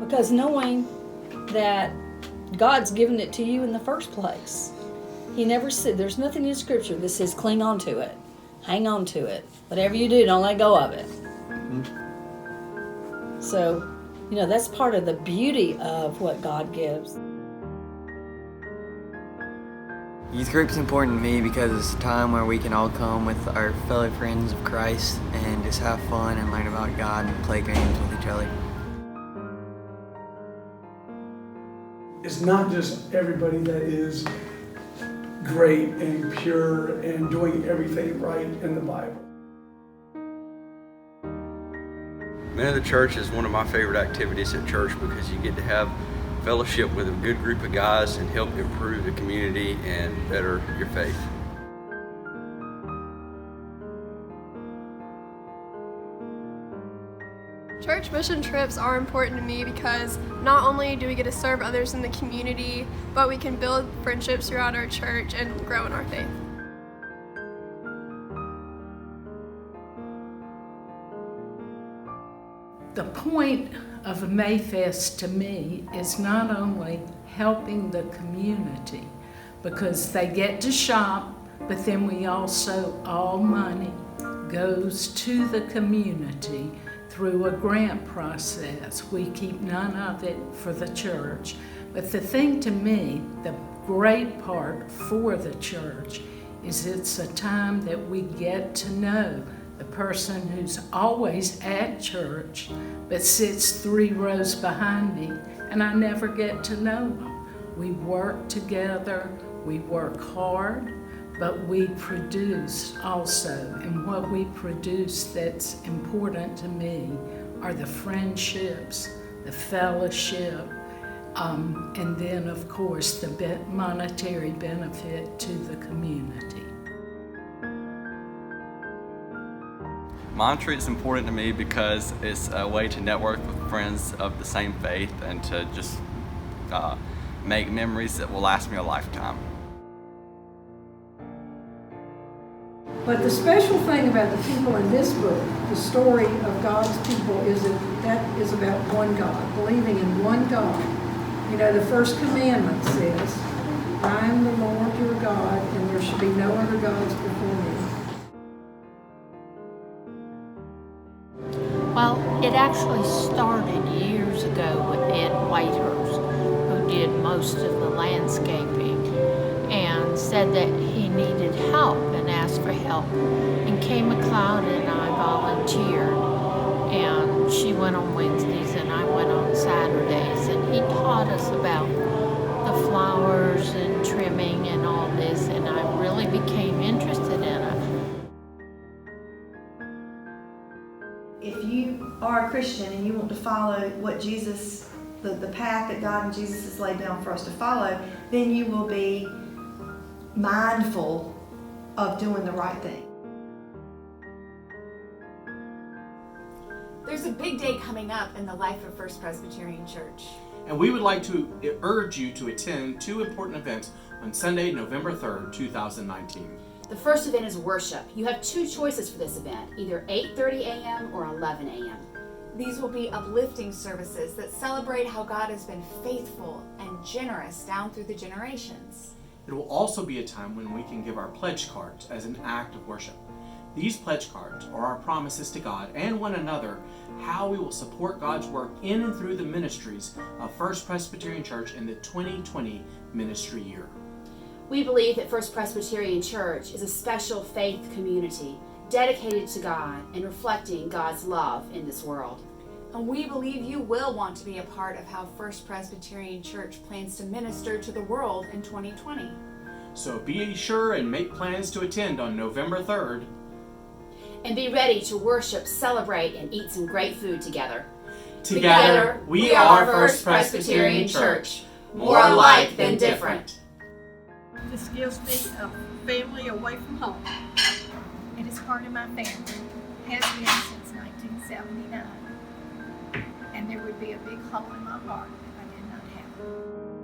Because knowing that God's given it to you in the first place. He never said, there's nothing in Scripture that says cling on to it. Hang on to it. Whatever you do, don't let go of it. Mm-hmm. So, that's part of the beauty of what God gives. Youth group's important to me because it's a time where we can all come with our fellow friends of Christ and just have fun and learn about God and play games with each other. It's not just everybody that is great and pure and doing everything right in the Bible. Men of the Church is one of my favorite activities at church because you get to have fellowship with a good group of guys and help improve the community and better your faith. Church mission trips are important to me because not only do we get to serve others in the community, but we can build friendships throughout our church and grow in our faith. The point of a Mayfest to me is not only helping the community, because they get to shop, but then we also, all money goes to the community through a grant process. We keep none of it for the church. But the thing to me, the great part for the church, is it's a time that we get to know the person who's always at church but sits 3 rows behind me, and I never get to know them. We work together, we work hard, but we produce also. And what we produce that's important to me are the friendships, the fellowship, and then of course the monetary benefit to the community. Monetary is important to me because it's a way to network with friends of the same faith and to just make memories that will last me a lifetime. But the special thing about the people in this book, the story of God's people, is that is about one God, believing in one God. The first commandment says, I am the Lord your God, and there should be no other gods before me. Well, it actually started years ago with Ed Whitehurst, who did most of the landscaping, and said that he needed help and asked for help. And Kay McLeod and I volunteered, and she went on Wednesdays and I went on Saturdays, and he taught us about the flowers and trimming and all this, and I really became interested in it. If you are a Christian and you want to follow what Jesus, the path that God and Jesus has laid down for us to follow, then you will be mindful of doing the right thing. There's a big day coming up in the life of First Presbyterian Church. And we would like to urge you to attend 2 important events on Sunday, November 3rd, 2019. The first event is worship. You have 2 choices for this event, either 8:30 a.m. or 11 a.m. These will be uplifting services that celebrate how God has been faithful and generous down through the generations. It will also be a time when we can give our pledge cards as an act of worship. These pledge cards are our promises to God and one another how we will support God's work in and through the ministries of First Presbyterian Church in the 2020 ministry year. We believe that First Presbyterian Church is a special faith community dedicated to God and reflecting God's love in this world. And we believe you will want to be a part of how First Presbyterian Church plans to minister to the world in 2020. So be sure and make plans to attend on November 3rd. And be ready to worship, celebrate, and eat some great food together. Together, we are First Presbyterian Church, more alike than different. This gives me a family away from home. It is part of my family. Has been since 1979. And there would be a big hole in my heart if I did not have it.